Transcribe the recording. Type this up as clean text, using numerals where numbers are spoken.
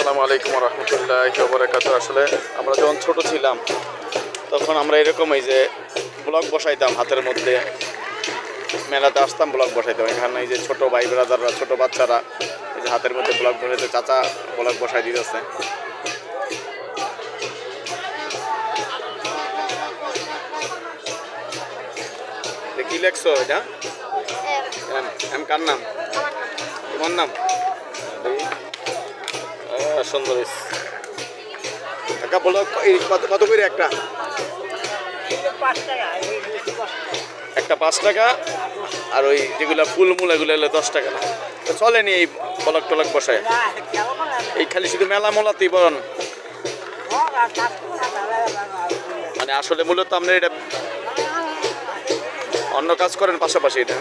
আসসালামু আলাইকুম রহমতুল্লাহি ওয়া বারাকাতুহু। আসলে আমরা যখন ছোট ছিলাম তখন আমরা এরকমই যে ব্লগ বসাইতাম হাতের মধ্যে, মেলাতে আসতাম ব্লগ বসাইতাম। এখানে এই যে ছোট ভাই ব্রাদাররা, ছোট বাচ্চারা এই যে হাতের মধ্যে ব্লগ বসাইতে, চাচা ব্লগ বসাই দিতেছে। কি লেখছো এটা? এম কার নাম? তোমার নাম? সুন্দর। একটা ব্লগ কত কত করে একটা? একটা 5 টাকা, আর ওই যেগুলো ফুলমূল এগুলো হলো 10 টাকা। না তো চলেনি এই ব্লগ টলক বসায়, এই খালি শুধু মেলা মোলাতেই বরণ। মানে আসলে মূলত আমরা এটা অন্য কাজ করেন পাশাপাশি এটা।